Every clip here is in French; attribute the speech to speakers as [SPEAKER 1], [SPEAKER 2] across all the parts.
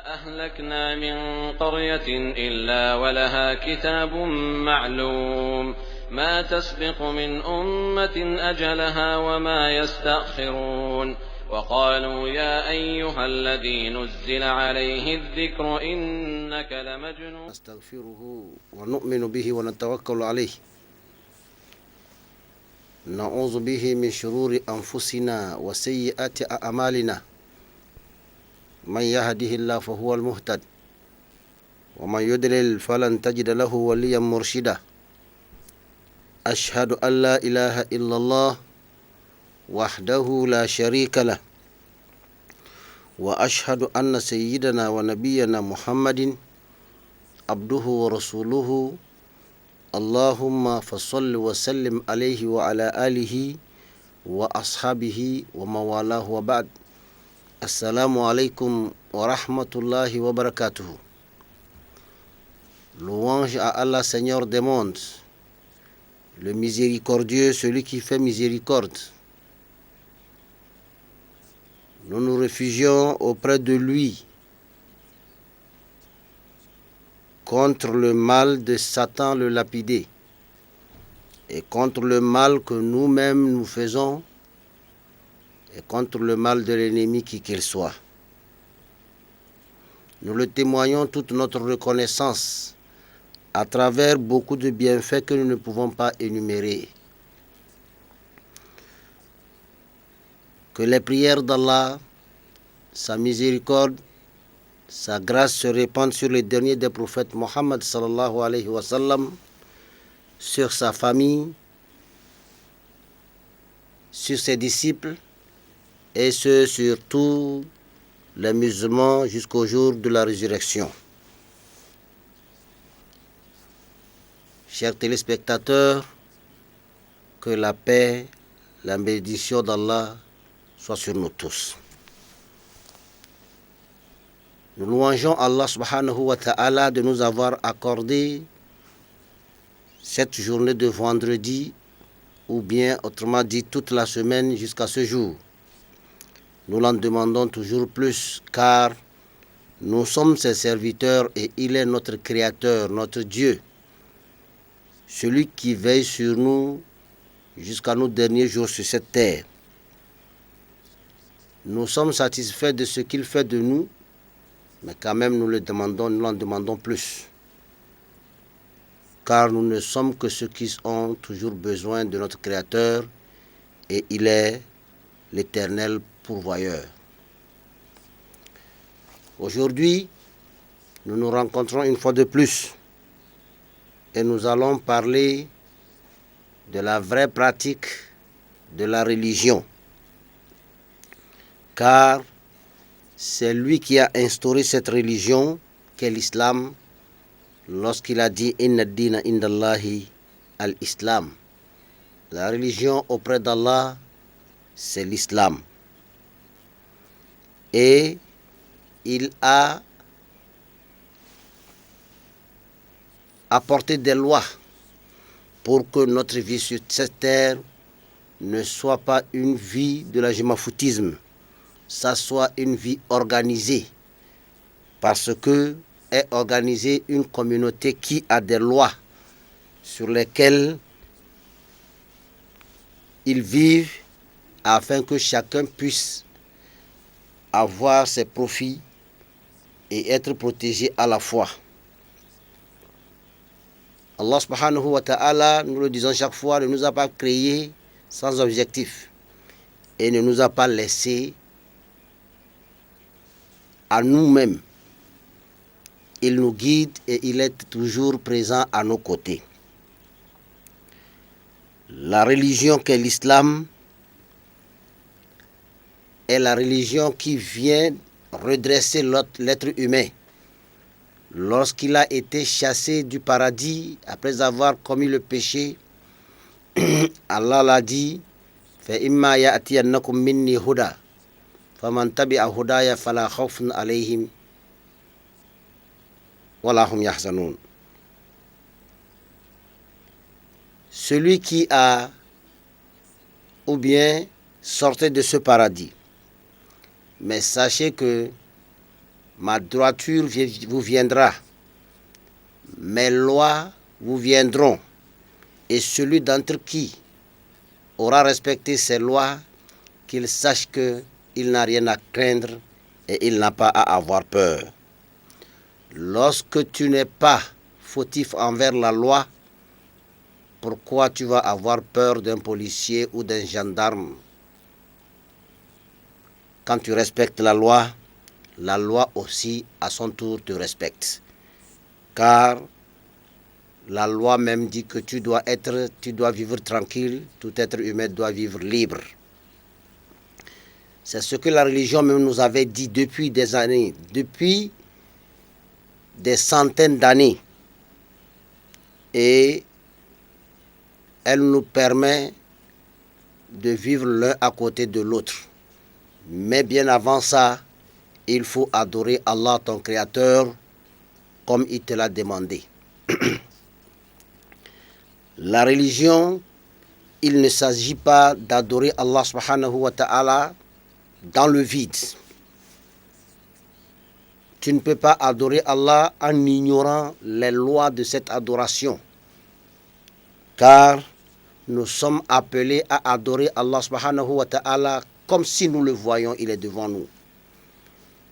[SPEAKER 1] أهلكنا من قرية إلا ولها كتاب معلوم ما تسبق من أمة أجلها وما يستأخرون وقالوا يا أيها الذي نزل عليه الذكر إنك لمجنون
[SPEAKER 2] نستغفره ونؤمن به ونتوكل عليه نعوذ به من شرور أنفسنا وسيئات أعمالنا من يهده الله فهو المهتد ومن يضلل فلن تجد له وليا مرشدا أشهد أن لا إله إلا الله وحده لا شريك له وأشهد أن سيدنا ونبينا محمد عبده ورسوله اللهم فصل وسلم عليه وعلى آله وأصحابه ومن والاه وبعد. Assalamu alaikum wa rahmatullahi wa barakatuhu. Louange à Allah, Seigneur des mondes, le miséricordieux, celui qui fait miséricorde. Nous nous réfugions auprès de lui contre le mal de Satan le lapidé et contre le mal que nous-mêmes nous faisons et contre le mal de l'ennemi qui qu'il soit. Nous le témoignons toute notre reconnaissance à travers beaucoup de bienfaits que nous ne pouvons pas énumérer. Que les prières d'Allah, sa miséricorde, sa grâce se répandent sur les derniers des prophètes Mohammed sallallahu alayhi wa sallam, sur sa famille, sur ses disciples, et ce sur tous les musulmans jusqu'au jour de la résurrection. Chers téléspectateurs, que la paix, la bénédiction d'Allah soit sur nous tous. Nous louangeons Allah subhanahu wa ta'ala de nous avoir accordé cette journée de vendredi, ou bien autrement dit toute la semaine jusqu'à ce jour. Nous l'en demandons toujours plus, car nous sommes ses serviteurs et il est notre Créateur, notre Dieu, celui qui veille sur nous jusqu'à nos derniers jours sur cette terre. Nous sommes satisfaits de ce qu'il fait de nous, mais quand même nous l'en demandons plus, car nous ne sommes que ceux qui ont toujours besoin de notre Créateur et il est l'Éternel pourvoyeur. Aujourd'hui, nous nous rencontrons une fois de plus et nous allons parler de la vraie pratique de la religion, car c'est lui qui a instauré cette religion qu'est l'islam lorsqu'il a dit inna dina indallahi al-islam. La religion auprès d'Allah, c'est l'islam. Et il a apporté des lois pour que notre vie sur cette terre ne soit pas une vie de la gémafoutisme, ça soit une vie organisée, parce que est organisée une communauté qui a des lois sur lesquelles ils vivent afin que chacun puisse avoir ses profits et être protégé à la fois. Allah subhanahu wa ta'ala, nous le disons chaque fois, ne nous a pas créés sans objectif et ne nous a pas laissés à nous-mêmes. Il nous guide et il est toujours présent à nos côtés. La religion qu'est l'islam est la religion qui vient redresser l'être humain. Lorsqu'il a été chassé du paradis après avoir commis le péché, Allah l'a dit فَإِمَّا يَأْتِيَنَّكُم مِّنِّي هُدًى فَمَن تَبِعَ هُدَايَ فَلَا خَوْفٌ عَلَيْهِمْ وَلَا هُمْ يَحْزَنُونَ. Celui qui a ou bien sortait de ce paradis. Mais sachez que Ma droiture vous viendra. Mes lois vous viendront. Et celui d'entre qui aura respecté ces lois, qu'il sache qu'il n'a rien à craindre et il n'a pas à avoir peur. Lorsque tu n'es pas fautif envers la loi, pourquoi tu vas avoir peur d'un policier ou d'un gendarme? Quand tu respectes la loi aussi à son tour te respecte. Car la loi même dit que tu dois vivre tranquille, tout être humain doit vivre libre. C'est ce que la religion même nous avait dit depuis des années, depuis des centaines d'années. Et elle nous permet de vivre l'un à côté de l'autre. Mais bien avant ça, il faut adorer Allah, ton Créateur, comme il te l'a demandé. La religion, il ne s'agit pas d'adorer Allah subhanahu wa ta'ala dans le vide. Tu ne peux pas adorer Allah en ignorant les lois de cette adoration. Car nous sommes appelés à adorer Allah subhanahu wa ta'ala comme si nous le voyons, il est devant nous.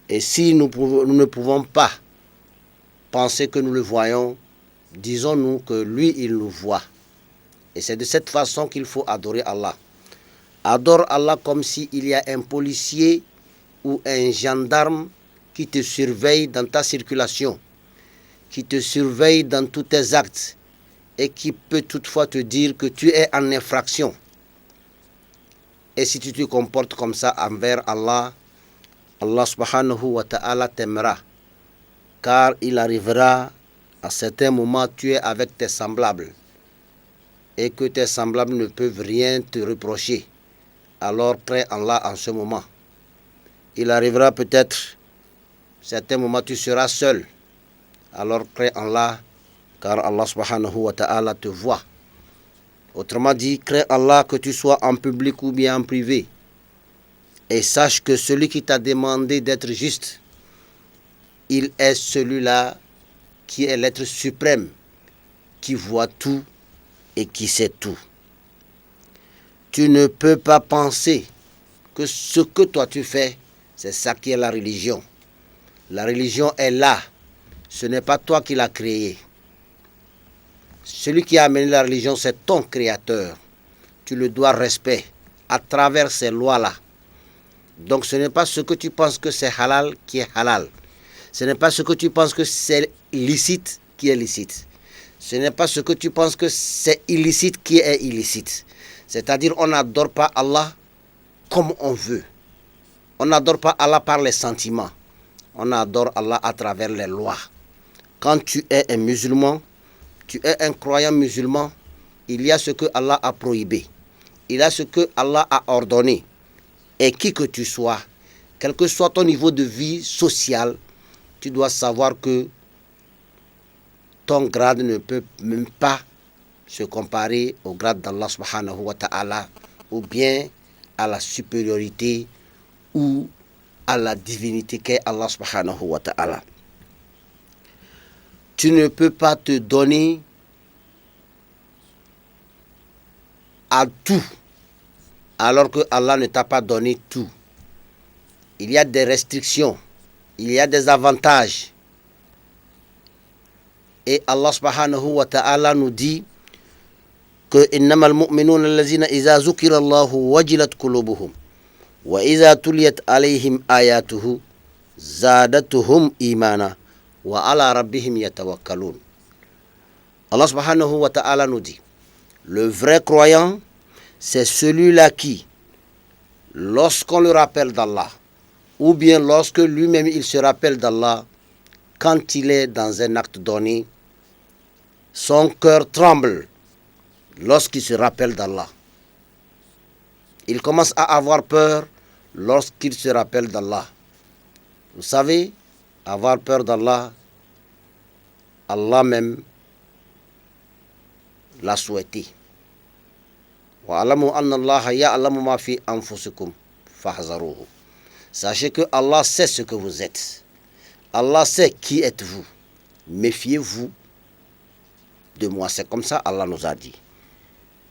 [SPEAKER 2] Et si nous ne pouvons pas penser que nous le voyons, disons-nous que lui, il nous voit. Et c'est de cette façon qu'il faut adorer Allah. Adore Allah comme s'il y a un policier ou un gendarme qui te surveille dans ta circulation, qui te surveille dans tous tes actes et qui peut toutefois te dire que tu es en infraction. Et si tu te comportes comme ça envers Allah, Allah subhanahu wa ta'ala t'aimera. Car il arrivera à certains moments, tu es avec tes semblables et que tes semblables ne peuvent rien te reprocher. Alors crains Allah en ce moment. Il arrivera peut-être, certains moments tu seras seul. Alors crains Allah, car Allah subhanahu wa ta'ala te voit. Autrement dit, crains Allah que tu sois en public ou bien en privé. Et sache que celui qui t'a demandé d'être juste, il est celui-là qui est l'être suprême, qui voit tout et qui sait tout. Tu ne peux pas penser que ce que toi tu fais, c'est ça qui est la religion. La religion est là. Ce n'est pas toi qui l'as créée. Celui qui a amené la religion, c'est ton Créateur. Tu le dois respect à travers ces lois-là. Donc ce n'est pas ce que tu penses que c'est halal qui est halal. Ce n'est pas ce que tu penses que c'est licite qui est licite. Ce n'est pas ce que tu penses que c'est illicite qui est illicite. C'est-à-dire on n'adore pas Allah comme on veut. On n'adore pas Allah par les sentiments. On adore Allah à travers les lois. Quand tu es un musulman, tu es un croyant musulman, il y a ce que Allah a prohibé. Il y a ce que Allah a ordonné. Et qui que tu sois, quel que soit ton niveau de vie sociale, tu dois savoir que ton grade ne peut même pas se comparer au grade d'Allah subhanahu wa ta'ala ou bien à la supériorité ou à la divinité qu'est Allah subhanahu wa ta'ala. Tu ne peux pas te donner à tout alors que Allah ne t'a pas donné tout. Il y a des restrictions, il y a des avantages. Et Allah subhanahu wa ta'ala nous dit que innamal mu'minuna allazina iza zukira Allahu wajilat qulubuhum wa iza tuliyat alayhim ayatuhu zadatuhum imana wa ala rabbihim yatawakkalun. Allah subhanahu wa ta'ala nous dit, le vrai croyant, c'est celui-là qui, lorsqu'on le rappelle d'Allah, ou bien lorsque lui-même il se rappelle d'Allah, quand il est dans un acte donné, son cœur tremble lorsqu'il se rappelle d'Allah. Il commence à avoir peur lorsqu'il se rappelle d'Allah. Vous savez, avoir peur d'Allah, Allah même l'a souhaité. وَعَلَمُوا أَنَّ اللَّهَ يَعْلَمُ مَا فِي أَنفُسِكُمْ فَاحْذَرُوهُ. Sachez que Allah sait ce que vous êtes. Allah sait qui êtes-vous. Méfiez-vous de moi. C'est comme ça Allah nous a dit.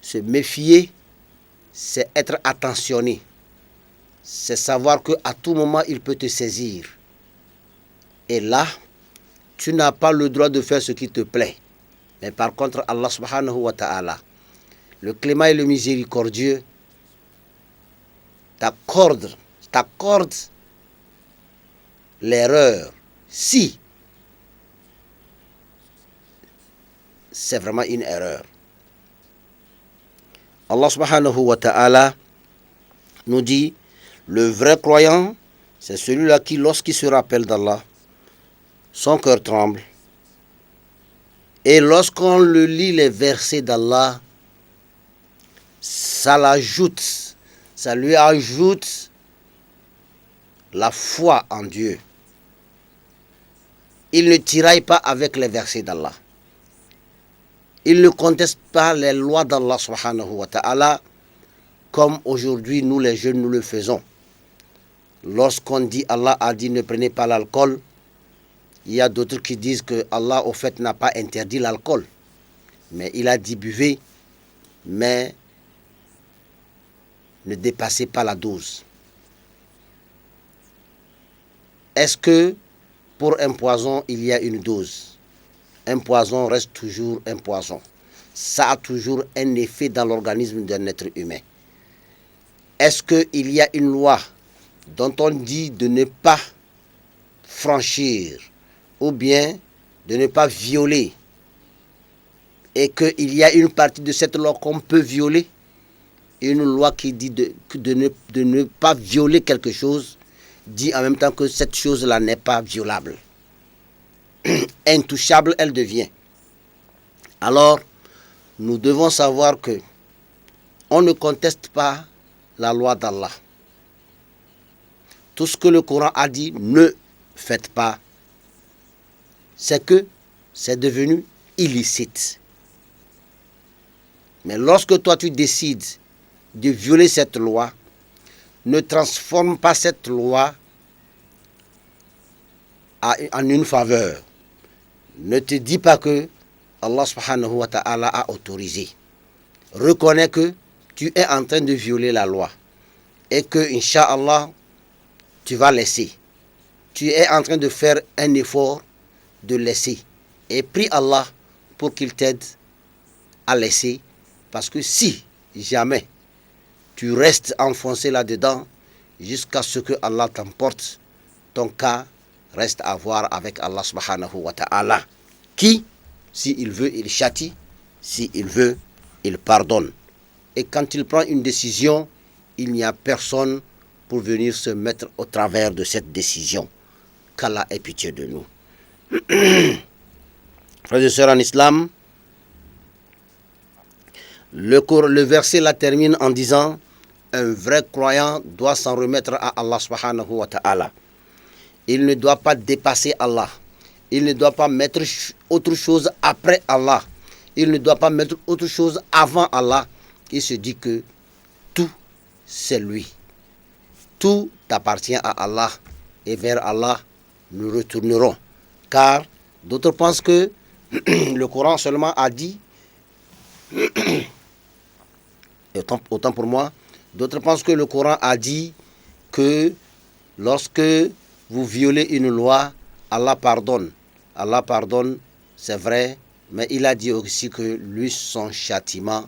[SPEAKER 2] Se méfier, c'est être attentionné. C'est savoir qu'à tout moment, il peut te saisir. Et là, tu n'as pas le droit de faire ce qui te plaît. Mais par contre, Allah subhanahu wa ta'ala, le clément et le miséricordieux, t'accorde l'erreur si c'est vraiment une erreur. Allah subhanahu wa ta'ala nous dit, le vrai croyant, c'est celui-là qui, lorsqu'il se rappelle d'Allah, son cœur tremble. Et lorsqu'on le lit les versets d'Allah, ça lui ajoute la foi en Dieu. Il ne tiraille pas avec les versets d'Allah. Il ne conteste pas les lois d'Allah subhanahu wa ta'ala comme aujourd'hui nous les jeunes nous le faisons. Lorsqu'on dit Allah a dit ne prenez pas l'alcool, il y a d'autres qui disent que Allah au fait n'a pas interdit l'alcool. Mais il a dit buvez, mais ne dépassez pas la dose. Est-ce que pour un poison il y a une dose? Un poison reste toujours un poison. Ça a toujours un effet dans l'organisme d'un être humain. Est-ce qu'il y a une loi dont on dit de ne pas franchir ou bien de ne pas violer et qu'il y a une partie de cette loi qu'on peut violer? Une loi qui dit de ne pas violer quelque chose dit en même temps que cette chose-là n'est pas violable. Intouchable, elle devient. Alors, nous devons savoir que on ne conteste pas la loi d'Allah. Tout ce que le Coran a dit, ne faites pas, c'est que c'est devenu illicite. Mais lorsque toi tu décides de violer cette loi, ne transforme pas cette loi en une faveur. Ne te dis pas que Allah subhanahu wa ta'ala a autorisé. Reconnais que tu es en train de violer la loi et que, Inch'Allah, tu vas laisser. Tu es en train de faire un effort de laisser. Et prie Allah pour qu'il t'aide à laisser. Parce que si jamais tu restes enfoncé là-dedans jusqu'à ce que Allah t'emporte, ton cas reste à voir avec Allah subhanahu wa ta'ala. Qui, s'il veut, il châtie. S'il veut, il pardonne. Et quand il prend une décision, il n'y a personne pour venir se mettre au travers de cette décision. Qu'Allah ait pitié de nous. Frères et sœurs en islam, le verset là termine en disant: un vrai croyant doit s'en remettre à Allah subhanahu wa ta'ala. Il ne doit pas dépasser Allah. Il ne doit pas mettre autre chose après Allah. Il ne doit pas mettre autre chose avant Allah. Il se dit que tout, c'est lui. Tout appartient à Allah. Et vers Allah, nous retournerons. Car d'autres pensent que le Coran seulement a dit, autant pour moi, d'autres pensent que le Coran a dit que lorsque vous violez une loi, Allah pardonne. Allah pardonne, c'est vrai, mais il a dit aussi que lui, son châtiment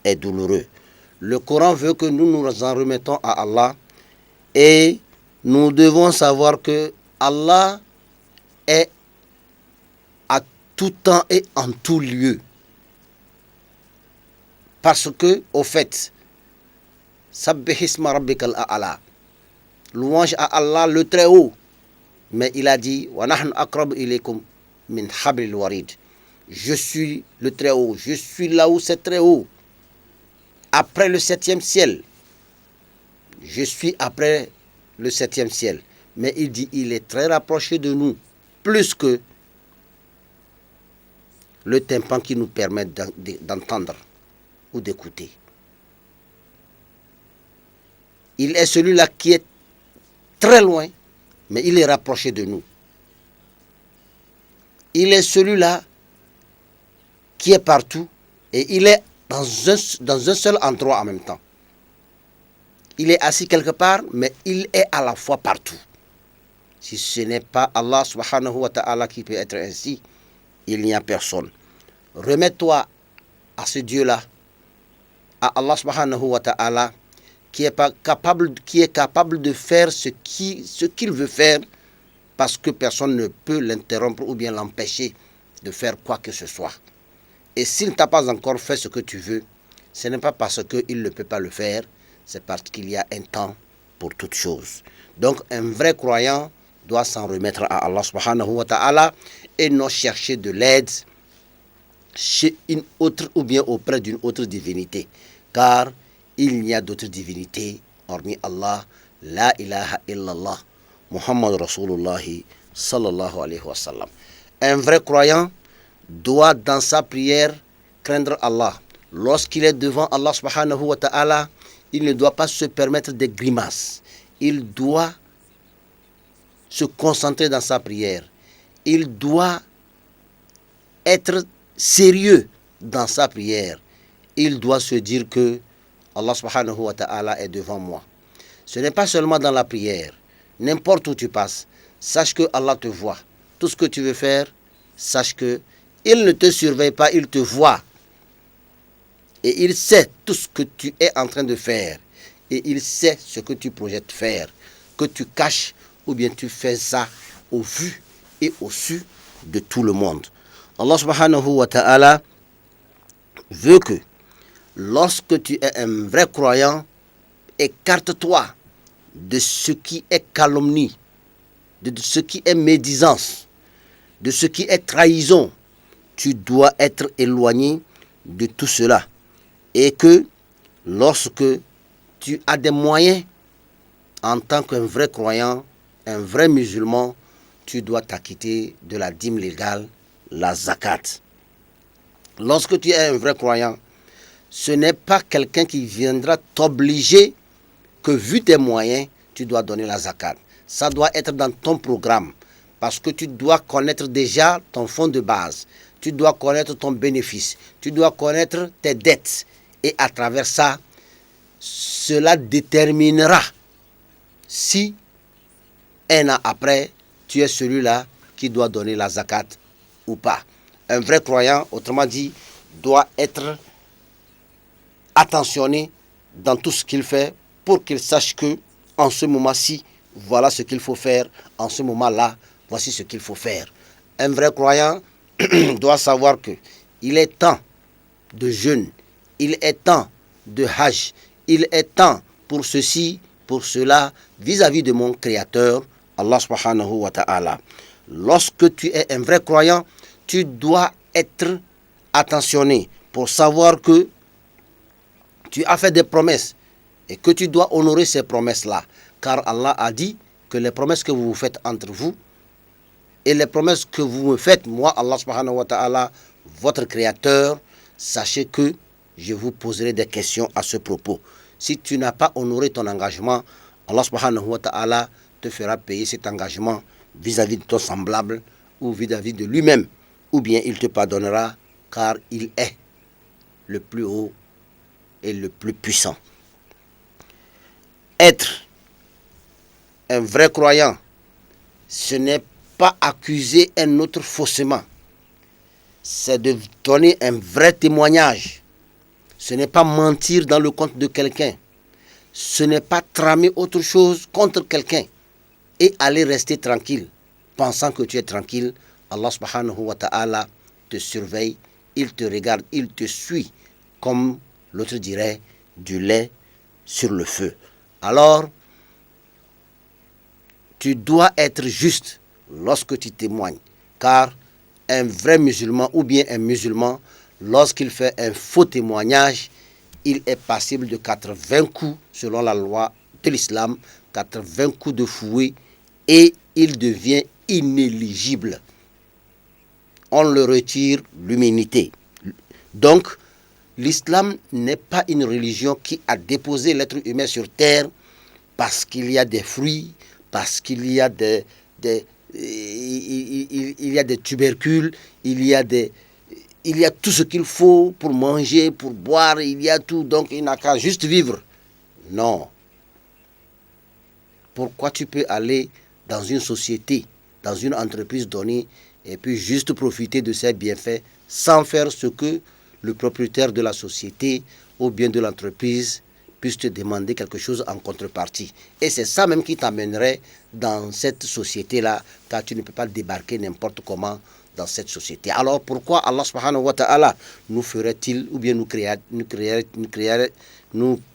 [SPEAKER 2] est douloureux. Le Coran veut que nous nous en remettons à Allah et nous devons savoir que Allah est à tout temps et en tout lieu. Parce que, au fait, Sabbihisma rabbikal a'ala, louange à Allah le très haut. Mais il a dit, wa nahnu aqrabu ilaykum min hablil warid. Je suis le très haut, je suis là où c'est très haut. Après le 7e ciel. Je suis après le 7e ciel. Mais il dit, il est très rapproché de nous, plus que le tympan qui nous permet d'entendre ou d'écouter. Il est celui-là qui est très loin, mais il est rapproché de nous. il est celui-là qui est partout et il est dans un seul endroit en même temps. Il est assis quelque part, mais il est à la fois partout. Si ce n'est pas Allah subhanahu wa ta'ala qui peut être ainsi, il n'y a personne. Remets-toi à ce Dieu-là, à Allah subhanahu wa ta'ala, qui est capable de faire ce qu'il veut faire, parce que personne ne peut l'interrompre ou bien l'empêcher de faire quoi que ce soit. Et s'il ne t'a pas encore fait ce que tu veux, ce n'est pas parce qu'il ne peut pas le faire, c'est parce qu'il y a un temps pour toute chose. Donc un vrai croyant doit s'en remettre à Allah subhanahu wa ta'ala et non chercher de l'aide chez une autre ou bien auprès d'une autre divinité. Car il n'y a d'autres divinités hormis Allah, la ilaha illallah, Muhammad Rasulullah sallallahu alayhi wa sallam. Un vrai croyant doit dans sa prière craindre Allah. Lorsqu'il est devant Allah subhanahu wa ta'ala, il ne doit pas se permettre des grimaces. Il doit se concentrer dans sa prière. Il doit être sérieux dans sa prière. Il doit se dire que Allah subhanahu wa ta'ala est devant moi. Ce n'est pas seulement dans la prière. N'importe où tu passes, sache que Allah te voit. Tout ce que tu veux faire, sache que il ne te surveille pas, il te voit. Et il sait tout ce que tu es en train de faire. Et il sait ce que tu projettes faire. Que tu caches ou bien tu fais ça au vu et au su de tout le monde. Allah subhanahu wa ta'ala veut que lorsque tu es un vrai croyant, écarte-toi de ce qui est calomnie, de ce qui est médisance, de ce qui est trahison. Tu dois être éloigné de tout cela. Et que lorsque tu as des moyens, en tant qu'un vrai croyant, un vrai musulman, tu dois t'acquitter de la dîme légale, la zakat. Lorsque tu es un vrai croyant, ce n'est pas quelqu'un qui viendra t'obliger que vu tes moyens, tu dois donner la zakat. Ça doit être dans ton programme, parce que tu dois connaître déjà ton fonds de base, tu dois connaître ton bénéfice, tu dois connaître tes dettes. Et à travers ça, cela déterminera si un an après, tu es celui-là qui doit donner la zakat ou pas. Un vrai croyant, autrement dit, doit être attentionné dans tout ce qu'il fait pour qu'il sache que en ce moment-ci, voilà ce qu'il faut faire. En ce moment-là, voici ce qu'il faut faire. Un vrai croyant doit savoir que il est temps de jeûne, il est temps de hajj, il est temps pour ceci, pour cela, vis-à-vis de mon Créateur, Allah subhanahu wa ta'ala. Lorsque tu es un vrai croyant, tu dois être attentionné pour savoir que tu as fait des promesses et que tu dois honorer ces promesses-là. Car Allah a dit que les promesses que vous faites entre vous et les promesses que vous me faites, moi, Allah subhanahu wa ta'ala, votre Créateur, sachez que je vous poserai des questions à ce propos. Si tu n'as pas honoré ton engagement, Allah subhanahu wa ta'ala te fera payer cet engagement vis-à-vis de ton semblable ou vis-à-vis de lui-même. Ou bien il te pardonnera car il est le plus haut et le plus puissant. Être un vrai croyant, ce n'est pas accuser un autre faussement. C'est de donner un vrai témoignage. Ce n'est pas mentir dans le compte de quelqu'un. Ce n'est pas tramer autre chose contre quelqu'un et aller rester tranquille, pensant que tu es tranquille. Allah subhanahu wa ta'ala te surveille, il te regarde, il te suit, comme l'autre dirait, du lait sur le feu. Alors, tu dois être juste lorsque tu témoignes, car un vrai musulman ou bien un musulman, lorsqu'il fait un faux témoignage, il est passible de 80 coups selon la loi de l'islam, 80 coups de fouet et il devient inéligible. On le retire l'humanité. Donc, l'islam n'est pas une religion qui a déposé l'être humain sur terre parce qu'il y a des fruits, parce qu'il y a des il y a des tubercules, il y a tout ce qu'il faut pour manger, pour boire, il y a tout, donc il n'a qu'à juste vivre. Non. Pourquoi tu peux aller dans une société, dans une entreprise donnée, et puis juste profiter de ses bienfaits sans faire ce que le propriétaire de la société ou bien de l'entreprise puisse te demander quelque chose en contrepartie. Et c'est ça même qui t'amènerait dans cette société-là, car tu ne peux pas débarquer n'importe comment dans cette société. Alors pourquoi Allah subhanahu wa ta'ala nous ferait-il, ou bien nous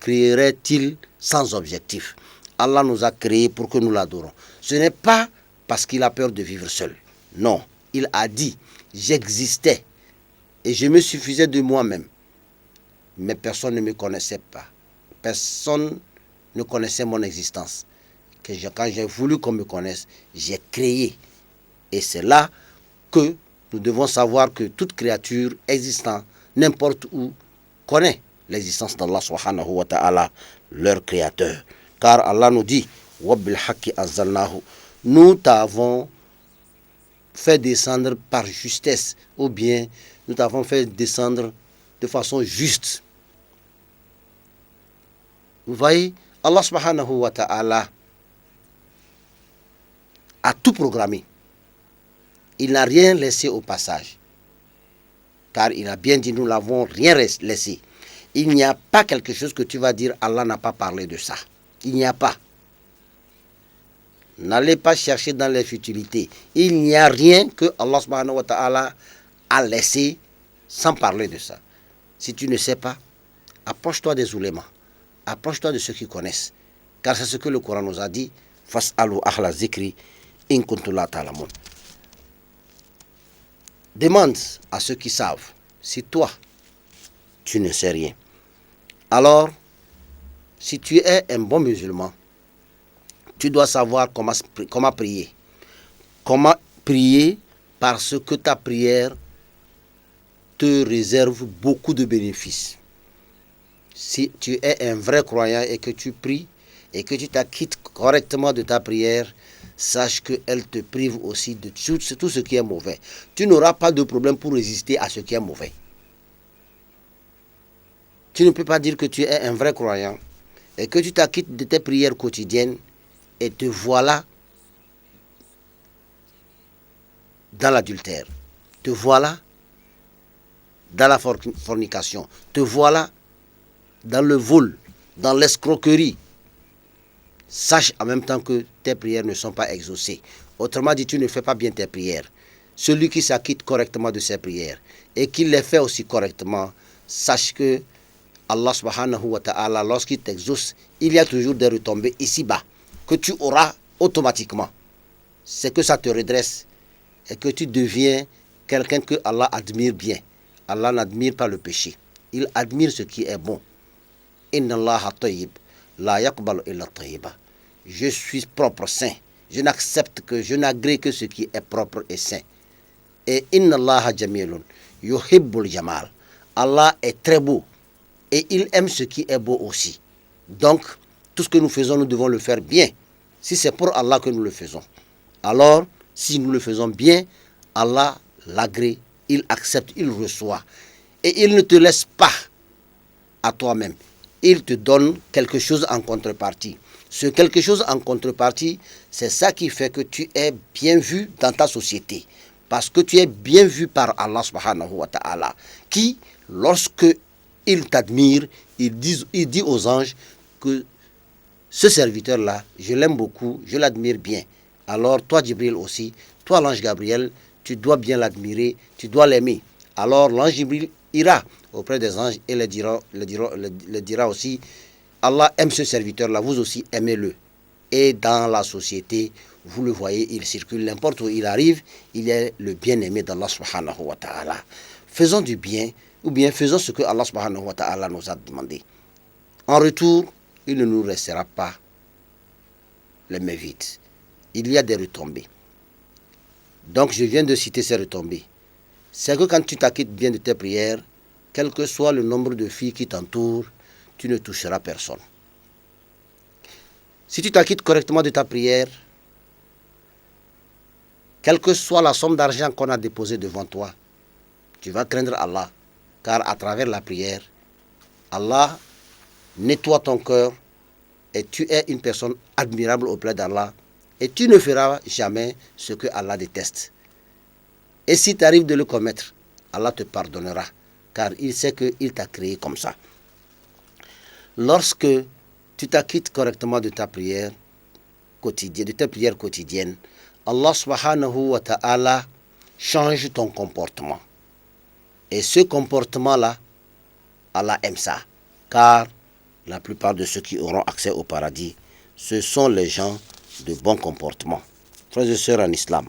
[SPEAKER 2] créerait-il sans objectif? Allah nous a créés pour que nous l'adorons. Ce n'est pas parce qu'il a peur de vivre seul. Non, il a dit, j'existais et je me suffisais de moi-même. Mais personne ne me connaissait pas. Personne ne connaissait mon existence. Quand j'ai voulu qu'on me connaisse, j'ai créé. Et c'est là que nous devons savoir que toute créature existant, n'importe où, connaît l'existence d'Allah subhanahu wa ta'ala, leur créateur. Car Allah nous dit, وَبِّلْ حَقِّ أَنزَلْنَاهُ, nous t'avons fait descendre par justesse, ou bien nous t'avons fait descendre de façon juste. Vous voyez, Allah subhanahu wa ta'ala a tout programmé. Il n'a rien laissé au passage. Car il a bien dit, nous n'avons rien laissé. Il n'y a pas quelque chose que tu vas dire, Allah n'a pas parlé de ça. Il n'y a pas. N'allez pas chercher dans les futilités. Il n'y a rien que Allah subhanahu wa ta'ala a laissé sans parler de ça. Si tu ne sais pas, approche-toi des oulémas. Approche-toi de ceux qui connaissent. Car c'est ce que le Coran nous a dit. Fas'alu ahla zikri in kuntum la ta'lamun. Demande à ceux qui savent. Si toi, tu ne sais rien. Alors, si tu es un bon musulman, tu dois savoir comment prier. Comment prier parce que ta prière te réserve beaucoup de bénéfices. Si tu es un vrai croyant et que tu pries et que tu t'acquittes correctement de ta prière, sache qu'elle te prive aussi de tout ce qui est mauvais. Tu n'auras pas de problème pour résister à ce qui est mauvais. Tu ne peux pas dire que tu es un vrai croyant et que tu t'acquittes de tes prières quotidiennes et te voilà dans l'adultère, te voilà dans la fornication, te voilà dans le vol, dans l'escroquerie. Sache en même temps que tes prières ne sont pas exaucées. Autrement dit, tu ne fais pas bien tes prières. Celui qui s'acquitte correctement de ses prières et qui les fait aussi correctement, sache que Allah subhanahu wa ta'ala, lorsqu'il t'exauce, il y a toujours des retombées ici-bas que tu auras automatiquement. C'est que ça te redresse et que tu deviens quelqu'un que Allah admire bien. Allah n'admire pas le péché. Il admire ce qui est bon. Inna Allaha tayyib, la yaqbalu illa tayyiba. Je suis propre, saint. Je n'agrée que ce qui est propre et saint. Et inna Allaha jamilun, yuhibbul jamal. Allah est très beau et il aime ce qui est beau aussi. Donc, tout ce que nous faisons, nous devons le faire bien. Si c'est pour Allah que nous le faisons, alors, si nous le faisons bien, Allah l'agrée, il accepte, il reçoit. Et il ne te laisse pas à toi-même. Il te donne quelque chose en contrepartie. Ce quelque chose en contrepartie, c'est ça qui fait que tu es bien vu dans ta société. Parce que tu es bien vu par Allah subhanahu wa ta'ala, qui, lorsque il t'admire, il dit aux anges que ce serviteur-là, je l'aime beaucoup, je l'admire bien. Alors toi, Jibril aussi, toi l'ange Gabriel, tu dois bien l'admirer, tu dois l'aimer. Alors l'ange Jibril ira auprès des anges et le dira aussi, Allah aime ce serviteur-là, vous aussi aimez-le. Et dans la société, vous le voyez, il circule, n'importe où il arrive, il est le bien-aimé d'Allah subhanahu wa ta'ala. Faisons du bien, ou bien faisons ce que Allah subhanahu wa ta'ala nous a demandé. En retour, il ne nous restera pas les mains vides. Il y a des retombées. Donc je viens de citer ces retombées. C'est que quand tu t'acquittes bien de tes prières, quel que soit le nombre de filles qui t'entourent, tu ne toucheras personne. Si tu t'acquittes correctement de ta prière, quelle que soit la somme d'argent qu'on a déposée devant toi, tu vas craindre Allah, car à travers la prière, Allah nettoie ton cœur et tu es une personne admirable auprès d'Allah et tu ne feras jamais ce que Allah déteste. Et si tu arrives de le commettre, Allah te pardonnera, car il sait qu'il t'a créé comme ça. Lorsque tu t'acquittes correctement de ta prière quotidienne, de tes prières quotidiennes, Allah subhanahu wa ta'ala change ton comportement. Et ce comportement-là, Allah aime ça. Car la plupart de ceux qui auront accès au paradis, ce sont les gens de bon comportement. Frères et sœurs en islam.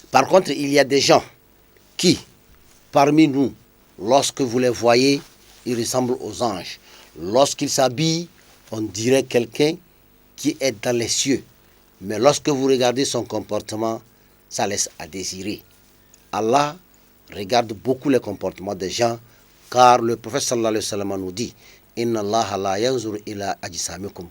[SPEAKER 2] Par contre, il y a des gens qui, parmi nous, lorsque vous les voyez, ils ressemblent aux anges. Lorsqu'ils s'habillent, on dirait quelqu'un qui est dans les cieux. Mais lorsque vous regardez son comportement, ça laisse à désirer. Allah regarde beaucoup les comportements des gens, car le prophète sallallahu alayhi wa sallam nous dit Inna Allah la yanzur ila ajsamikum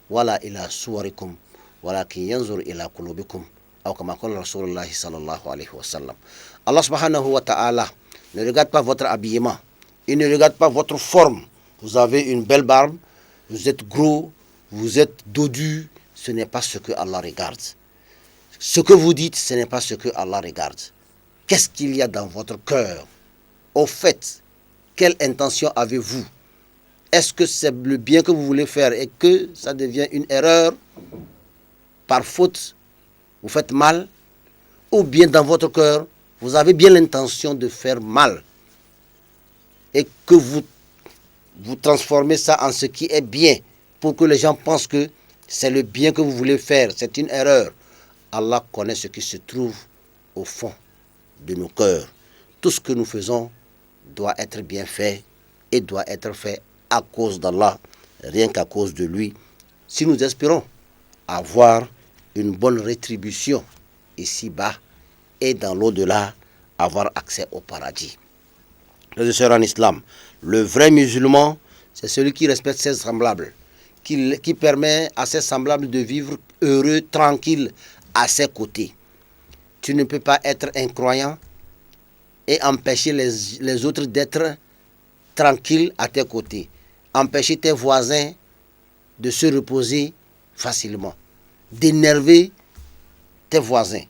[SPEAKER 2] wala ila suwarikum walakin yanzur ila qulubikum ou comme qala Rasulullah sallallahu alayhi wa sallam. Allah subhanahu wa ta'ala ne regarde pas votre habillement, il ne regarde pas votre forme. Vous avez une belle barbe, vous êtes gros, vous êtes dodu, ce n'est pas ce que Allah regarde. Ce que vous dites, ce n'est pas ce que Allah regarde. Qu'est-ce qu'il y a dans votre cœur? Au fait, quelle intention avez-vous? Est-ce que c'est le bien que vous voulez faire et que ça devient une erreur par faute? Vous faites mal? Ou bien dans votre cœur, vous avez bien l'intention de faire mal et que vous transformez ça en ce qui est bien pour que les gens pensent que c'est le bien que vous voulez faire, c'est une erreur. Allah connaît ce qui se trouve au fond de nos cœurs. Tout ce que nous faisons doit être bien fait et doit être fait à cause d'Allah, rien qu'à cause de lui. Si nous espérons avoir une bonne rétribution ici-bas et dans l'au-delà, avoir accès au paradis. Frères et sœurs en islam, le vrai musulman, c'est celui qui respecte ses semblables, qui permet à ses semblables de vivre heureux, tranquille à ses côtés. Tu ne peux pas être un croyant et empêcher les autres d'être tranquilles à tes côtés. Empêcher tes voisins de se reposer facilement. D'énerver tes voisins.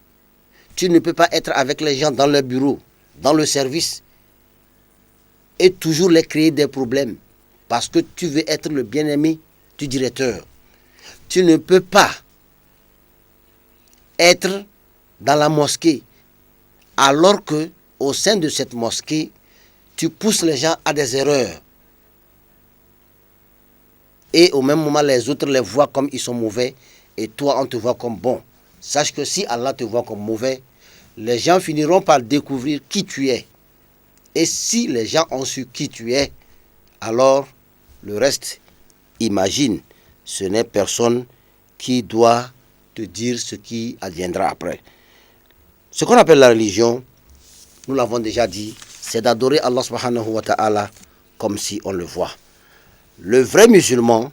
[SPEAKER 2] Tu ne peux pas être avec les gens dans le bureau, dans le service, et toujours les créer des problèmes parce que tu veux être le bien-aimé du directeur. Tu ne peux pas être dans la mosquée alors que au sein de cette mosquée, tu pousses les gens à des erreurs. Et au même moment, les autres les voient comme ils sont mauvais et toi, on te voit comme bon. Sache que si Allah te voit comme mauvais, les gens finiront par découvrir qui tu es. Et si les gens ont su qui tu es, alors le reste, imagine, ce n'est personne qui doit te dire ce qui adviendra après. Ce qu'on appelle la religion, nous l'avons déjà dit, c'est d'adorer Allah subhanahu wa ta'ala comme si on le voit. Le vrai musulman,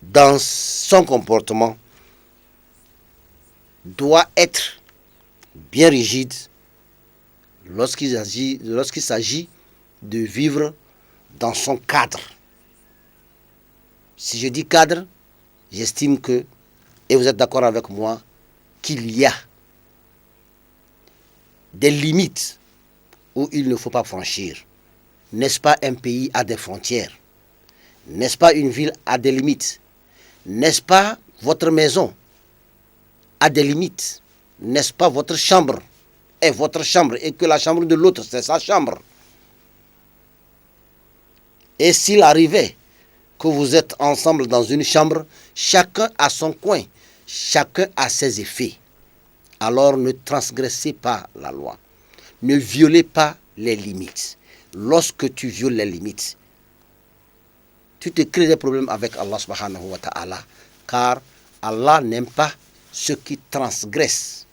[SPEAKER 2] dans son comportement, doit être bien rigide lorsqu'il s'agit de vivre dans son cadre. Si je dis cadre, j'estime que, et vous êtes d'accord avec moi, qu'il y a des limites où il ne faut pas franchir. N'est-ce pas un pays a des frontières? N'est-ce pas une ville a des limites? N'est-ce pas votre maison a des limites? N'est-ce pas votre chambre est votre chambre et que la chambre de l'autre c'est sa chambre? Et s'il arrivait que vous êtes ensemble dans une chambre, chacun a son coin, chacun a ses effets, alors ne transgressez pas la loi. Ne violez pas les limites. Lorsque tu violes les limites, tu te crées des problèmes avec Allah subhanahu wa ta'ala, car Allah n'aime pas ceux qui transgressent.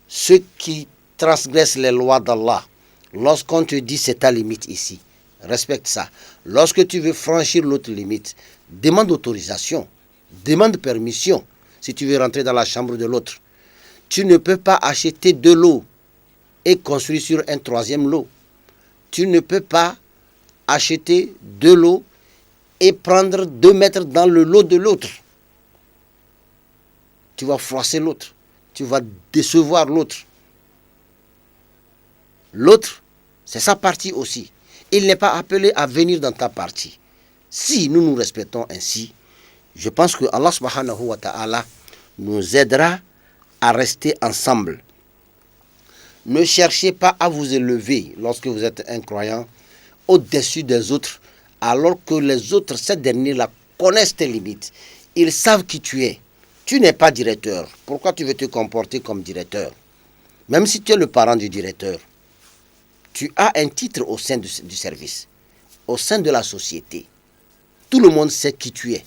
[SPEAKER 2] Ceux qui transgressent les lois d'Allah, lorsqu'on te dit c'est ta limite ici, respecte ça. Lorsque tu veux franchir l'autre limite, demande autorisation, demande permission si tu veux rentrer dans la chambre de l'autre. Tu ne peux pas acheter de l'eau et construire sur un troisième lot. Tu ne peux pas acheter de l'eau et prendre 2 mètres dans le lot de l'autre. Tu vas froisser l'autre. Tu vas décevoir l'autre. L'autre, c'est sa partie aussi. Il n'est pas appelé à venir dans ta partie. Si nous nous respectons ainsi, je pense que Allah subhanahu wa ta'ala nous aidera à rester ensemble. Ne cherchez pas à vous élever lorsque vous êtes un croyant au-dessus des autres, alors que les autres, ces derniers-là, connaissent tes limites. Ils savent qui tu es. Tu n'es pas directeur. Pourquoi tu veux te comporter comme directeur? Même si tu es le parent du directeur, tu as un titre au sein du service, au sein de la société. Tout le monde sait qui tu es.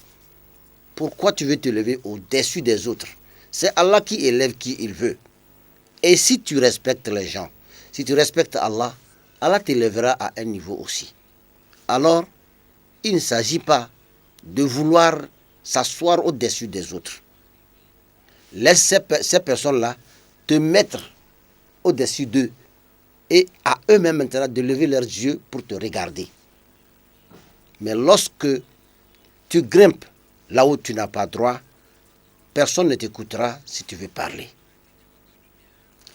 [SPEAKER 2] Pourquoi tu veux te lever au-dessus des autres? C'est Allah qui élève qui il veut. Et si tu respectes les gens, si tu respectes Allah, Allah t'élèvera à un niveau aussi. Alors, il ne s'agit pas de vouloir s'asseoir au-dessus des autres. Laisse ces personnes-là te mettre au-dessus d'eux et à eux-mêmes maintenant de lever leurs yeux pour te regarder. Mais lorsque tu grimpes là où tu n'as pas droit, personne ne t'écoutera si tu veux parler.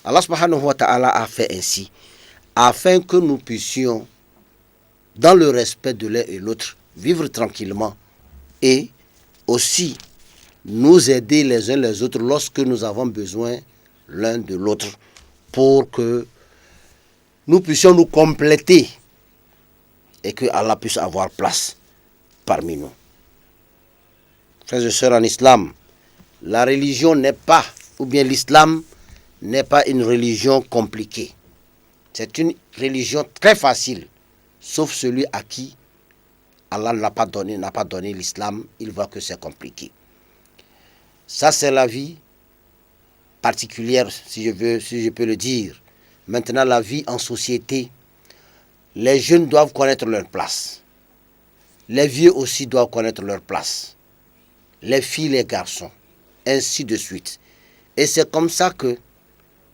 [SPEAKER 2] Allah subhanahu wa ta'ala a fait ainsi, afin que nous puissions, dans le respect de l'un et l'autre, vivre tranquillement et aussi nous aider les uns les autres lorsque nous avons besoin l'un de l'autre pour que nous puissions nous compléter et que Allah puisse avoir place parmi nous. Frères et sœurs en islam, la religion n'est pas, ou bien l'islam n'est pas une religion compliquée. C'est une religion très facile, sauf celui à qui Allah n'a pas donné l'islam, il voit que c'est compliqué. Ça, c'est la vie particulière, si je peux le dire. Maintenant, la vie en société, les jeunes doivent connaître leur place. Les vieux aussi doivent connaître leur place. Les filles, les garçons, ainsi de suite. Et c'est comme ça que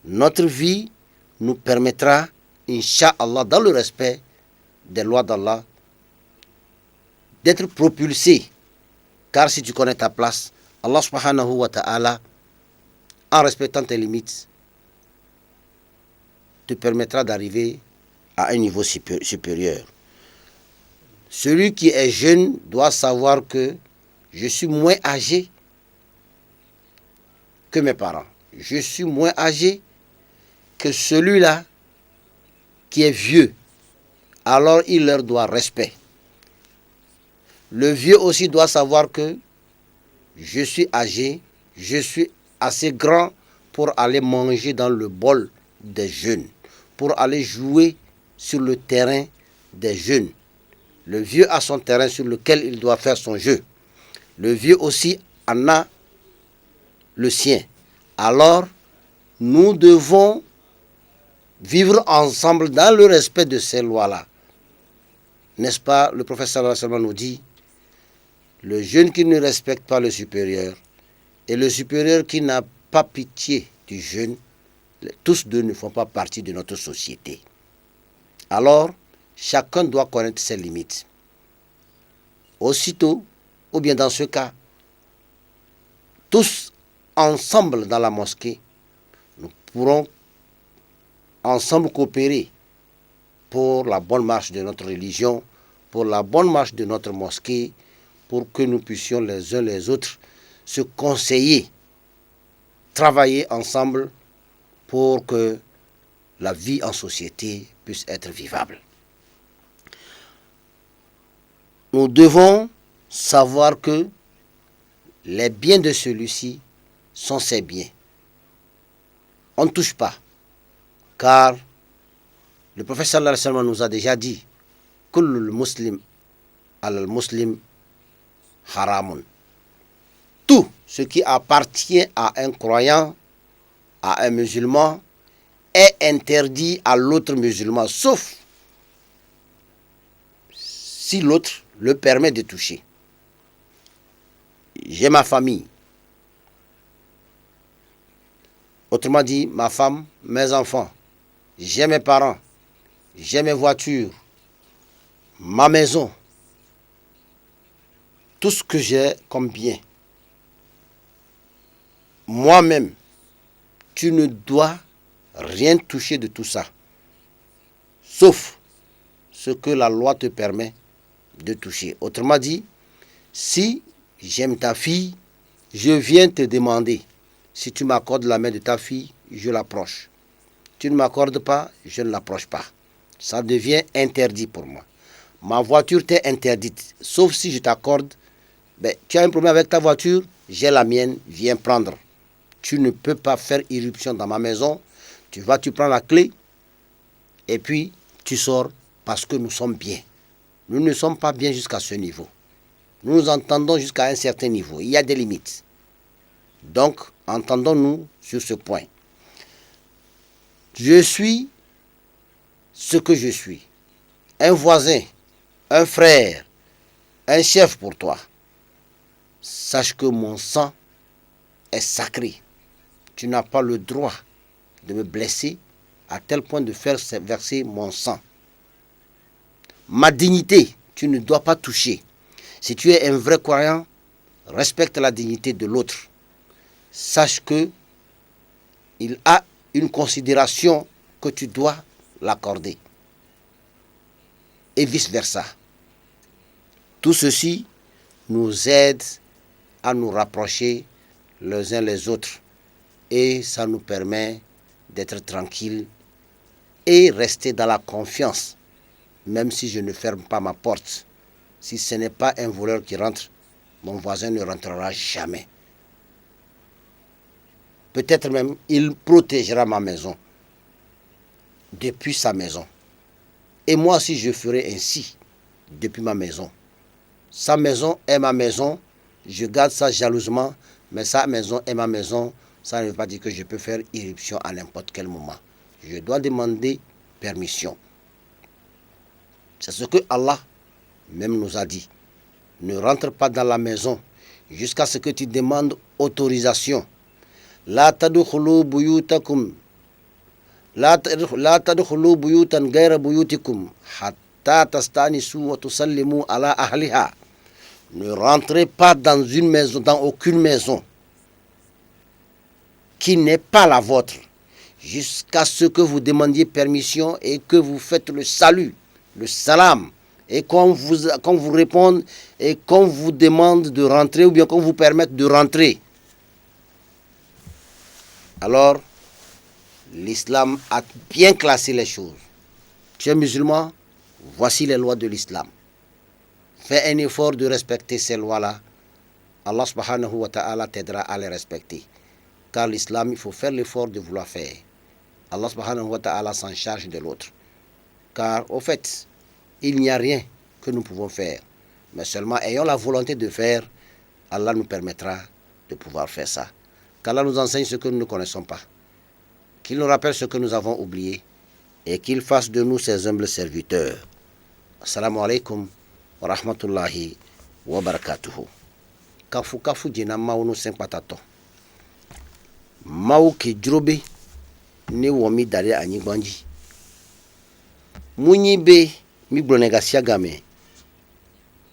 [SPEAKER 2] notre vie nous permettra, Inch'Allah, dans le respect des lois d'Allah, d'être propulsés. Car si tu connais ta place, Allah subhanahu wa ta'ala, en respectant tes limites, te permettra d'arriver à un niveau supérieur. Celui qui est jeune doit savoir que je suis moins âgé que mes parents. Je suis moins âgé que celui-là qui est vieux. Alors il leur doit respect. Le vieux aussi doit savoir que je suis âgé, je suis assez grand pour aller manger dans le bol des jeunes, pour aller jouer sur le terrain des jeunes. Le vieux a son terrain sur lequel il doit faire son jeu. Le vieux aussi en a le sien. Alors, nous devons vivre ensemble dans le respect de ces lois-là. N'est-ce pas, le prophète sallallahu alayhi wa sallam nous dit, le jeune qui ne respecte pas le supérieur et le supérieur qui n'a pas pitié du jeune, tous deux ne font pas partie de notre société. Alors, chacun doit connaître ses limites. Aussitôt, ou bien dans ce cas, tous ensemble dans la mosquée, nous pourrons ensemble coopérer pour la bonne marche de notre religion, pour la bonne marche de notre mosquée, pour que nous puissions les uns les autres se conseiller, travailler ensemble pour que la vie en société puisse être vivable. Nous devons savoir que les biens de celui-ci sont ses biens. On ne touche pas, car le prophète sallallahu alayhi wa sallam nous a déjà dit « Kullul muslim al-muslim haramun ». Tout ce qui appartient à un croyant, à un musulman, est interdit à l'autre musulman, sauf si l'autre le permet de toucher. J'ai ma famille. Autrement dit, ma femme, mes enfants. J'ai mes parents. J'ai mes voitures. Ma maison. Tout ce que j'ai comme bien. Moi-même, tu ne dois rien toucher de tout ça. Sauf ce que la loi te permet de toucher. Autrement dit, si j'aime ta fille, je viens te demander. Si tu m'accordes la main de ta fille, je l'approche. Tu ne m'accordes pas, je ne l'approche pas. Ça devient interdit pour moi. Ma voiture t'est interdite. Sauf si je t'accorde, tu as un problème avec ta voiture, j'ai la mienne, viens prendre. Tu ne peux pas faire irruption dans ma maison. Tu prends la clé et puis tu sors parce que nous sommes bien. Nous ne sommes pas bien jusqu'à ce niveau. Nous nous entendons jusqu'à un certain niveau. Il y a des limites. Donc, entendons-nous sur ce point. Je suis ce que je suis. Un voisin, un frère, un chef pour toi. Sache que mon sang est sacré. Tu n'as pas le droit de me blesser à tel point de faire verser mon sang. Ma dignité, tu ne dois pas toucher. Si tu es un vrai croyant, respecte la dignité de l'autre. Sache que il a une considération que tu dois l'accorder. Et vice-versa. Tout ceci nous aide à nous rapprocher les uns les autres. Et ça nous permet d'être tranquilles et rester dans la confiance. Même si je ne ferme pas ma porte. Si ce n'est pas un voleur qui rentre, mon voisin ne rentrera jamais. Peut-être même, il protégera ma maison depuis sa maison. Et moi aussi, je ferai ainsi depuis ma maison. Sa maison est ma maison, je garde ça jalousement, mais sa maison est ma maison, ça ne veut pas dire que je peux faire irruption à n'importe quel moment. Je dois demander permission. C'est ce que Allah même nous a dit. Ne rentre pas dans la maison jusqu'à ce que tu demandes autorisation. La tadkhulu buyutakum la tadkhulu buyutan ghayra buyutikum hatta tastanisu wa tusallimu ala ahliha. Ne rentrez pas dans une maison, dans aucune maison qui n'est pas la vôtre, jusqu'à ce que vous demandiez permission et que vous faites le salut, le salam, et qu'on vous réponde et qu'on vous demande de rentrer ou bien qu'on vous permette de rentrer. Alors, l'islam a bien classé les choses. Tu es musulman, voici les lois de l'islam. Fais un effort de respecter ces lois-là. Allah subhanahu wa ta'ala t'aidera à les respecter. Car l'islam, il faut faire l'effort de vouloir faire. Allah subhanahu wa ta'ala s'en charge de l'autre. Car au fait, il n'y a rien que nous pouvons faire. Mais seulement ayons la volonté de faire, Allah nous permettra de pouvoir faire ça. Qu'Allah nous enseigne ce que nous ne connaissons pas. Qu'il nous rappelle ce que nous avons oublié. Et qu'il fasse de nous ses humbles serviteurs. Assalamu alaikum wa rahmatullahi wa barakatuhu. Kafu kafu jina maunu senkpatato. Mau ke drobe ne womi dare anyigbanji. Munyi be mi blonega game.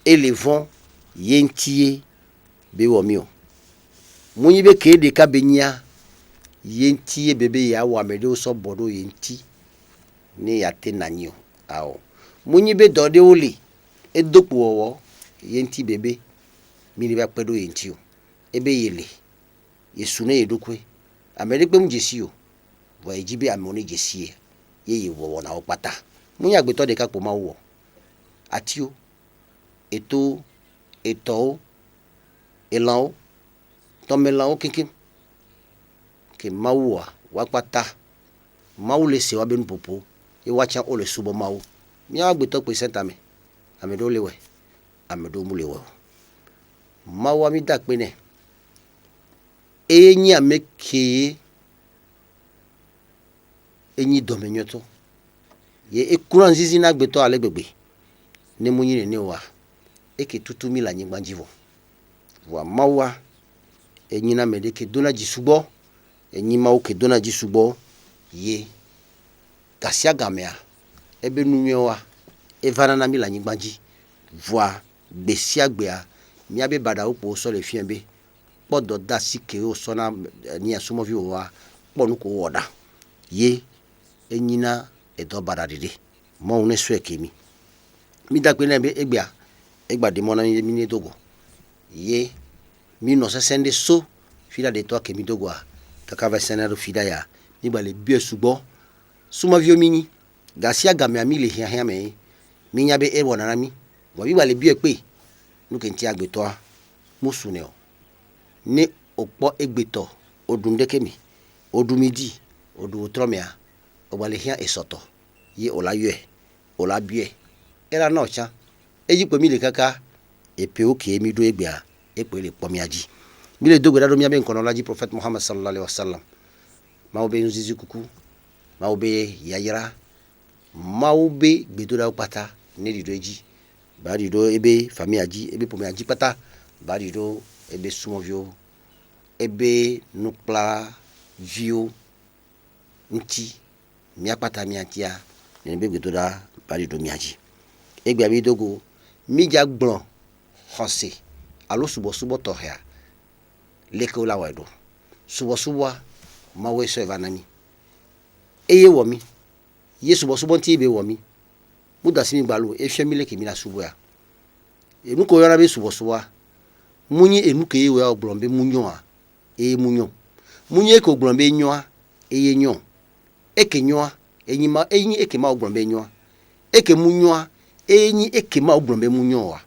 [SPEAKER 2] Elevon yentie be womio. Munyi be ke de kabenya yentie bebe ya wamede oso bodo yenti ne yate nanyo ao. Munyi be dode oli edokpo owo yenti bebe mini ba pedo yenti o. Ebe yele yesune yedokwe Amerikpe mjesi o, wa ejibe amoni jesi ye wo na opata. Munyi agbeto de kakpo ma wo. Atio eto elan tomelan kinkin ke mawa wakpata mawu le se wa benu popo e wacha o le subo mawu mi agbeto pe sentame amedo lewe amedo mu lewe mawu mi da pe ne enyi ameke enyi domenyoto ye ekuran zizi na gbeto alegbegbe ne munyi ne wa eke tutumi la nyigbanji vo wa mawa enyina mede ke dona jisubo enyima o ke dona jisubo ye gasia gamea ebe numewa evana na mi la nyigbanji voa besia gbea mi abe bada opo so le fienbe podo da sike o so na ni asumo vi wa ponu ko woda ye enyina edo bada dede mo une so ekemi mi da pe na be egba de mo na mi ni dogo ye mi no se sende so fila de to kemi dogo a taka va senaro fida ya ni ba le bie subo suma vi omini gasia gamea mi le hia me mi nya be e wona na mi bo bi ba le bie pe nu ke nti agbeto a musune o ni opo egbeto odunde kemi odumidi odu otromia obale hia esoto ye olayue olabie era no cha eji pe mi le kaka epe oke mi do egbea epe le pomiaji mi le dogo da do mi abe nkono laji prophet Muhammad sallallahu alaihi wasallam maobe nzizi kuku maobe yayira maobe gbedoda pata ne dido eji ba dido ebe famiaji ebe pomiaji pata ba dido ebe sumovio ebe nukla vio nti miapata miatia ne be gbedoda ba dido miaji egbe abi dogo mi ja gbon hose alo subo tohia leke la wedo subo ma we so evanami eye wo mi ye subo nti be wo mi muda simi gbalu e hwe mi leke mi la subo ya enu ko yora be subo munyi enu ke ye we ogbron be munyo a e munyo munyi ko ogbron be nyo a eye nyo eke nyo a enyima enyi eke ma ogbron be nyo a eke munyo a enyi eke ma ogbron be munyo a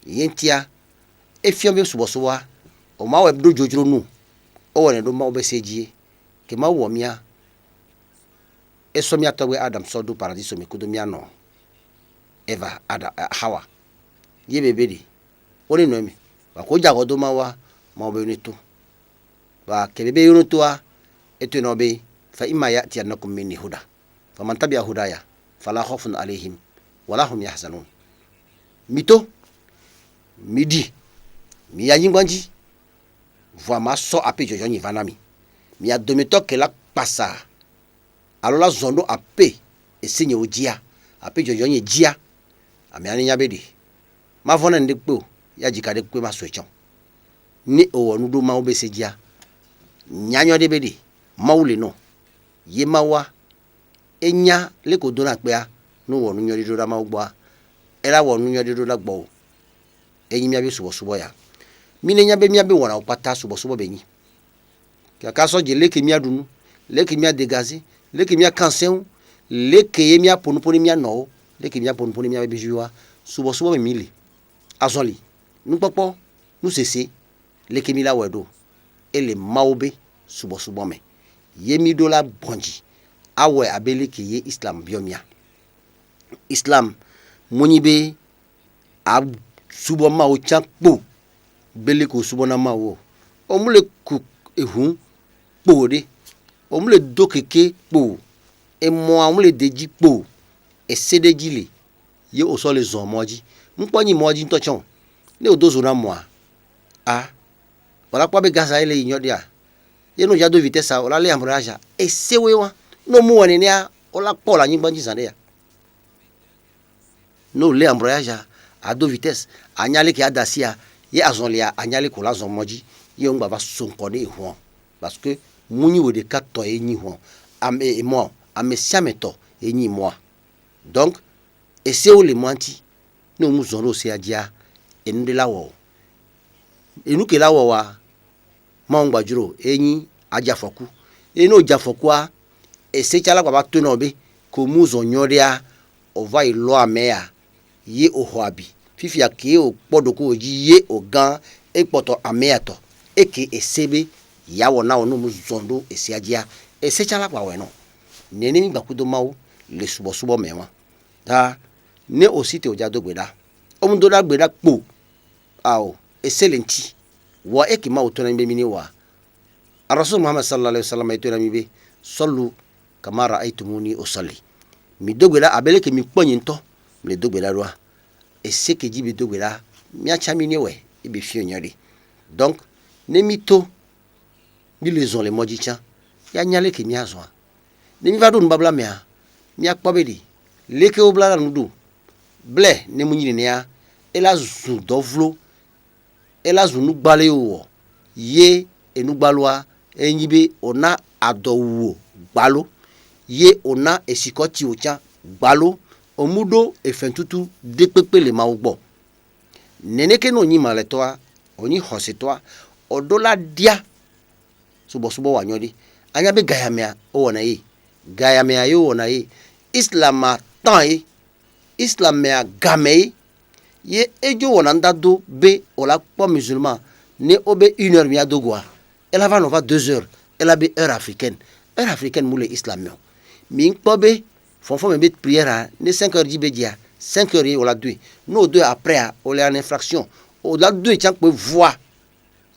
[SPEAKER 2] yentia efia be subo o ma we do jojoro nu o wona do ma obesejie ke ma wo mia eso mia to we Adam so do paradiso me kudo mia no Eva ada Hawa ye bebedi oni no mi ba ko jago do ma wa ma obe ni to ba ke bebe yunu to a eto no be fa imma yati annakum minni huda faman tabi'a hudaya fala khawfun alaihim wala hum yahzanun mito midi mi ya yingbanji voa ma so ape jojo ni vanami mi adomito ke la passa alola zondo ape esinye ojia ape jojo ni jia ami ani nya bedi ma vona ndekpo ya jikade kwe ma so echon ni owo nudo ma obesejia nyanyo de bedi maule no ye mawa enya leko dona pe a no wonu nyori do da ma ugbo a era wonu nyori do da gbo enyi mi abe subo ya mine nya be mi abe wona opata subo benyi ka so je leke mi adunu leke mi adegazi leke mi akansen leke ye mi aponuponi mi no leke mi aponuponi mi abe juwa subo mi le azoli nu popo nu sese leke mi la wedo ele maobe subo me ye mi do la bonji awe abeleke ye Islam biomia Islam monyibe ab subo ma o chakpo bele ko subo na ma wo omule ku ehun po de omule do keke po e mo amule deji po e sedeji le ye o so le zon moji nponyi moji nto chon ne odozo na mo a wala kwa be gaza ile yin yodia ye no jado vitesse ola le amraja e sewe wa no mu woni ni a ola pola yin gbanji sande ya no le amraja a do vitesse anyale ki adasia ye azonlia anyale ko la zon moji ye ngba va sonko ni ho parce que munyi we de kato enyi ho am e mo am siameto enyi mo donc e se o le manti no mu zon ro se ajia enu de lawo enu ke lawo wa ma ngba juro enyi ajafoku enu jafoku a e se chala kwa ba to no be ko mu zon nyoria ova ilo amea ye ohoabi fifi ake o podoko oji ye ogan ekpoto ameato eke esebe yawo na onu muzondo esiajia esechala kwa weno neni mi bakudo mawo le subo mewa da ne osite ojado gbeda omundo da gbeda po awo excelenti wa eke ma otona mbe mini wa Rasul Muhammad sallallahu alaihi wasallam etona mibe sallu kama ra'aytumuni usalli mi dogbeda abeleke mi ponyi nto le dogbeda roa et ce que dit bedo bela mia chamini we e be fio nyori donc ne mito ni les on les modicha ya nyale ke mia zo ne mi va do mbabla mia mia kpobedi leke obla la nudu ble ne munyi ne ya ela zu dovlo ela zu nu gbale wo ye enugbalwa enyibe ona adowo gbalo ye ona esikoti ocha gbalo omudo efentutu depepe le maugbo neneke no nyi maletoa oni hositoa odola dia subo wanyodi anya be gayamea o wona yi gayamea yo wona yi islama tan islamea gamei ye ejo wona ndado be ola po musulman ne obe 1 heure mia dogwa elle va 2 heures elle a be heure africaine moule islamien min pobe fon me bet prière ne 5 heures dibedia 5 heures ola 2 no 2 après o le en infraction o la 2 tian pe voix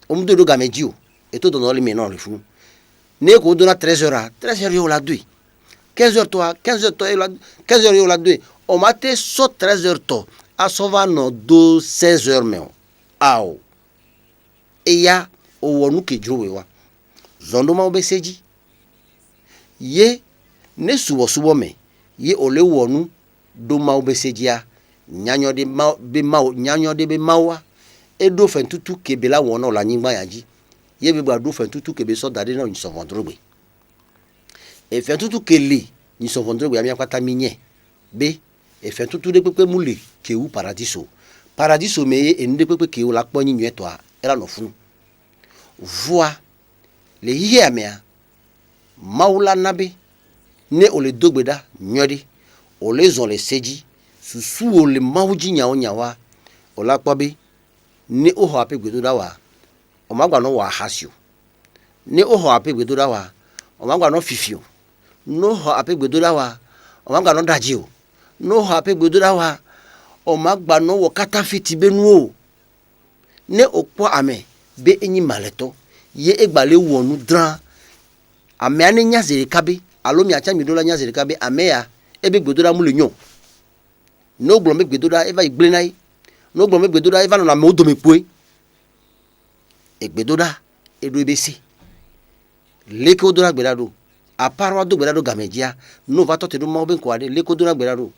[SPEAKER 2] o mu do gamedio et tout dans le menon le fou ne ko do na 13 heures ola 2 15 heures toi 15 heures ola 2 o mate so 13 heures to a sova no do 16 heures me ao eya o wonu ke jowe wa zondo ma obeseji ye ne subo me ye ole wonu do ma obesejia nyanyo de be mawa e do fentutu ke be la wona la nyingba yaji ye be gba do fentutu ke be so dade na nso vondrogbe e fentutu ke li nso vondrogbe amia kwata minye be e fentutu de pepe mule ke u paradiso me e nde pepe ke u la po nyinyo to a era no funu voix le yie amia maula nabe ne ole dogbeda nyodi ole zon le seji susu ole mawuji nyawa ola kpobe ne oho ape gbedo dawa o magba no wa hasio ne oho ape gbedo dawa o magba no fifio no ho ape gbedo dawa o magba no dajio no ho ape gbedo dawa o magba no wo katafiti benuo ne okpo ame be enyi maleto ye egbale wonu dran ame ane nyazere kabe alo mi acha mi dola nyazere kabe ame ya ebe gbedoda mu le nyon no gblo me gbedoda eva igbenai no gblo me gbedoda eva na me odo me poe egbedoda edo ebesi leke odora gbedado aparo do gbedado gamejia no va tote do ma oben ko ade leke odora gbedado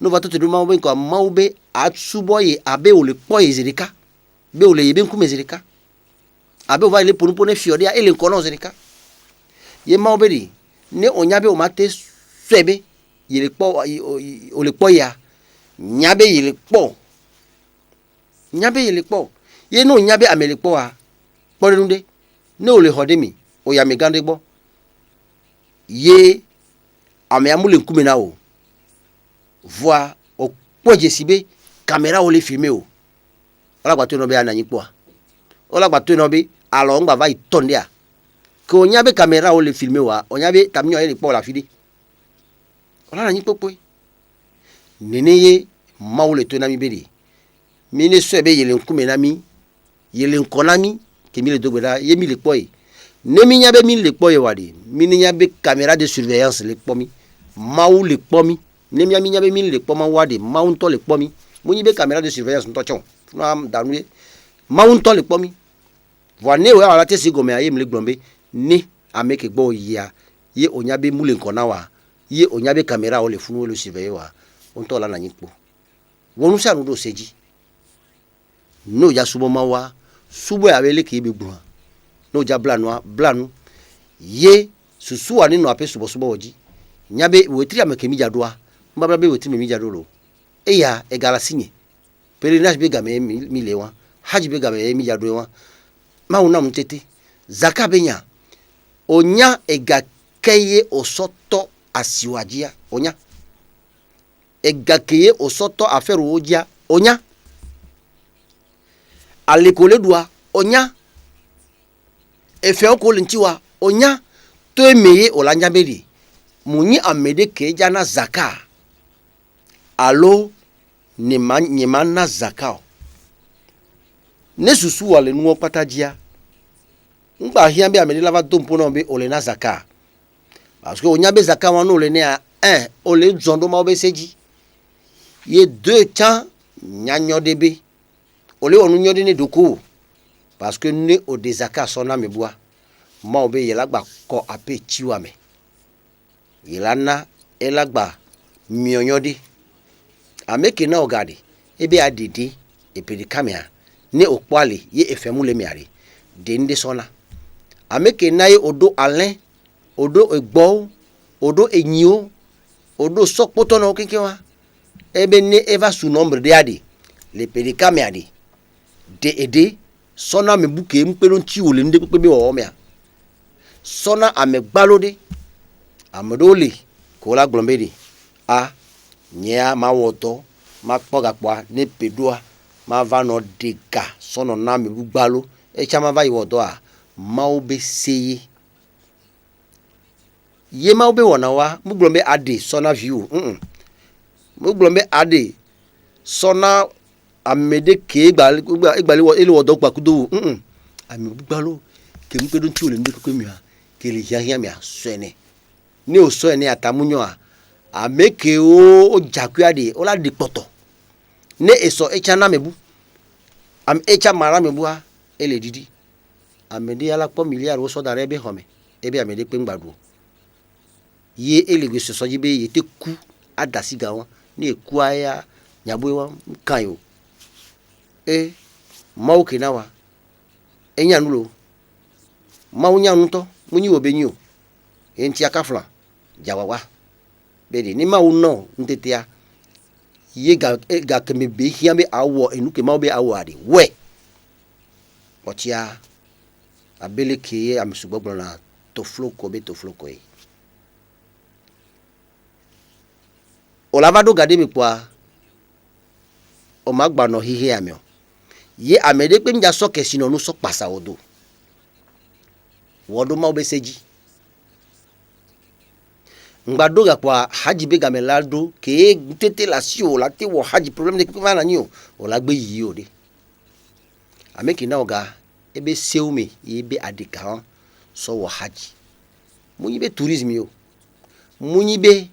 [SPEAKER 2] no va tote do ma oben ko ma obe atsuboye abe ole poye zerika be ole yebe nkume zerika abe ova ile ponupone fiodia ele nkono zerika ye ma obedi ne onyabe o mate swebe yele po ole po ya nyabe yele po ye no nyabe amele po a porenunde ne ole hodemi o ya megande gbo ye ame amule nkume na o voix o poje sibe caméra ole filmer o ola gba to no be ananyi po a ola gba to no be alo ngba va itonde a ko onyabe caméra ole filmer wa onyabe tamnyo ele po la fidi ola nyi popo neneye maule to na mi bedi mine swebe yele nkume na mi yele nkonami ke mi le dogbeda ye mi le poy ne mi nyabe mi le poy wadi mine nyabe caméra de surveillance le pomi maule pomi ne mi nyabe mi le poma wadi maunto le pomi mo nyibe caméra de surveillance nto chon na danwe maunto le pomi voine we ala te sigome aye mi le glombe ni ameke gbo ya ye onyabe mule nkona wa ye onyabe caméra o le funu le surveiller wa onto la na nyipo wonu sa no do seji no ja subo mawa subo ya wele ke begbun no ja blanu ye susu ani no ape subo oji nyabe wetri ameke mi jadoa mbaba be wetri mi jadolo eya egala sinye pèlerinage be game mi lewa haji be game mi jadoa ma una mtete zaka benya onya egakeye osoto asiwajia onya egakeye osoto aferu ojia onya alekole dua onya efe okole ntiwa onya to emeye olanya bedi munyi amede ke jana zaka alo nyemana zaka ne susu wale nuwo patajia ngba hia be amede lava dompo no be ole na zaka parce que onya be zaka wanu ole ne a ole zondo ma obeseji ye 2 temps nyanyo debe ole onu nyode ne doko parce que ne o desaka sona meboa ma obe yelagba ko ape chiwame yelana elagba mionyode ameke na ogade ebe adidi epedi kamia ne okpale ye efemule miare de nde sona ameke na ye odo alen odo egbo odo enyio odo sokpoto na okenkewa ebe ne eva su nombre de adi le pedi kamia di de ede sona me buke mpelo nchi ole nde pepe wo mea sona amegbalode amedole ko la glombedi a nya ma woto ma poga kwa ne pedua ma va no dega sono na me bugbalo e chama va yodo a ma obe seye ye ma obe wona wa muglombe ade sona view muglombe ade sona amede ke igbali wo ile wodo gba kudo ami bugbalo ke mpedo nti ole ndeko kwemia ke le yahia mi asene ni o so ene atamunyo a ameke o jakuade o la dipoto ne eso echa na mebu am echa mara mebu a ele didi amede ala po miliar wo so dare ebe home ebe amede pe ngbadu ye ele gbe so jibe ye te ku adasi ga won ni eku aya nyabo wa kan yo mauke nawa enya nulo maunya nto munyi obenyi o enti akafla jawawa bede ni mau no ntetia ye ga keme be hiame awo enuke mau be awo ade we otia abele ke amsugbogbon na to floko be to floko e olavado gade mi kwa o magba no hihe amio ye amede pe mja so kesi no so pasa odo wodo ma obeseji ngbado ga kwa haji be gamelado ke tete la si o la te wo haji problem de kuma na ni o la gbe yi o de ameki na oga ebe seume ebe adika so wo haji munyi be tourisme yo munyi be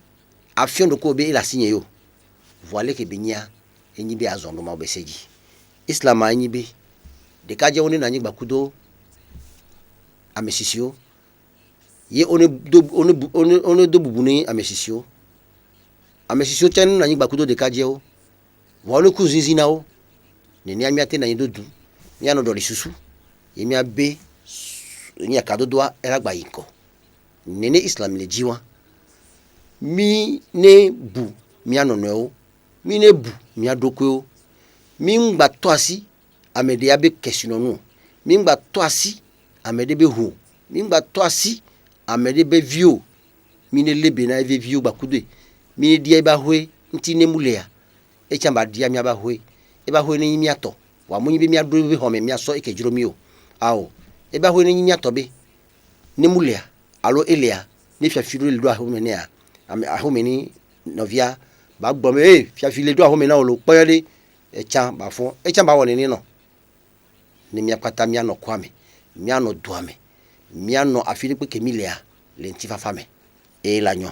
[SPEAKER 2] afion do ko be la sinye yo voile ke benya enyi be azondo ma obeseji islam anyi be de kaje woni na nyi gbakudo amesisio ye one do bubuni amesisio chen na nyi gbakudo de kaje o wonu kuzinzina o ni amiate na nyi dodu ni ano do lisusu yemi abe ni akado doa era gba yinko nene islam le jiwa mi ne bu mi anono o mi ne bu mi adokwe o mingba toasi amede abe kesinonu mingba toasi amede be hu mingba toasi amede be view mine lebe na eve view bakude mine dia ba hwe nti ne mulea e chamba dia mi ba hwe e ba hwe ni mi ato wa munyi be mi ado be home mi aso ekejiro mi o awo e ba hwe ni mi ato be ne mulea alo elea ne fiafiro le do ahome ne a ahome ni novia ba gbo me fiafile do ahome na o lo poyode echa bafo echa ba woni ni no ni mi akata mi ano kwame mi ano duame mi ano afiri pe kemilia le nti fafame e lanyo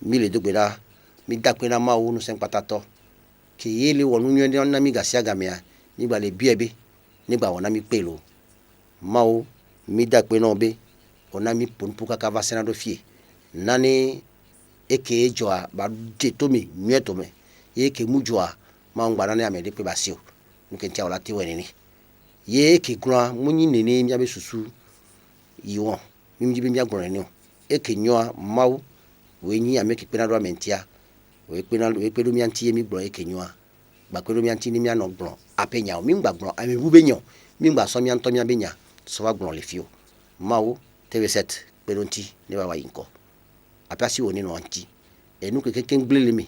[SPEAKER 2] mi le dogbera mi dakpe na ma wo nu sen patato ke yele wonu nyo na mi gasia gamia ni gba le biebe ni gba wona mi pelo ma wo mi dakpe na obe ona mi ponpu kaka vasena do fie nani eke joa ba de to mi mieto me eke mujoa ma ngba na amede pe basio nke ntia ola ti wenini ye ke gra munyi nene mi abe susu yiwon mi mji bi mi agbon ni o eke nyoa mawu we nyi ameke pe na do mentia we pe do mi anti mi gbon eke nyoa gba pe do mi anti ni mi ano gbon apenya o mi ngba gbon ame bu benyo mi ngba so mi anto mi abenya so wa gbon le fio mawu TV7 pe do nti ne wa yinko apasi woni no nti enu ke ken glele mi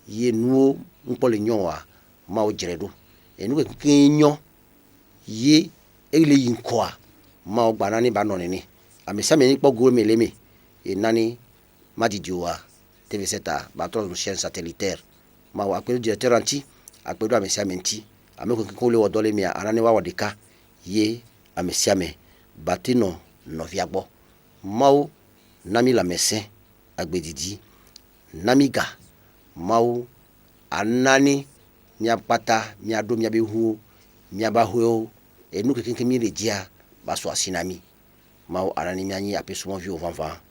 [SPEAKER 2] ye nuo npole nyoa ma o jeredo enu ke kenyo ye ele yinkoa ma o gbana ni ba no ni amisa me ni pogo me leme e nani madijoa TV7 ba to no chaîne satellitaire ma wa pe directeur anti apedo amisa menti ameko ko le wodole mi anani wa wodika ye amisa me batino no viagbo ma nami la mesin agbedidi namiga mau anani mia pata mia do mia behu mia bahuo et nous quelqu'un qui mi le dia ba so asinami ma arani mia ni ape souvent vu au vanva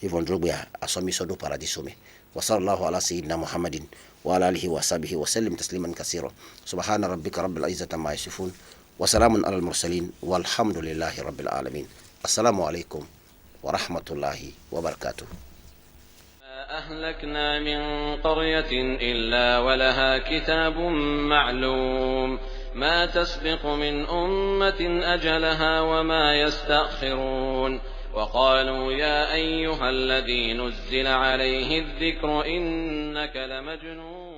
[SPEAKER 2] et vont drogue à somi sodo paradis sommet wa sallallahu ala sayyidina muhammadin wa ala alihi wa sahbihi wa sallim tasliman kaseera subhana rabbika rabbil izzati amma yasifun wa salamun ala al mursalin walhamdulillahi rabbil alamin. Assalamu alaikum wa rahmatullahi wa barakatuh.
[SPEAKER 1] أهلكنا من قرية إلا ولها كتاب معلوم ما تسبق من أمة أجلها وما يستأخرون وقالوا يا أيها الذي نزل عليه الذكر إنك لمجنون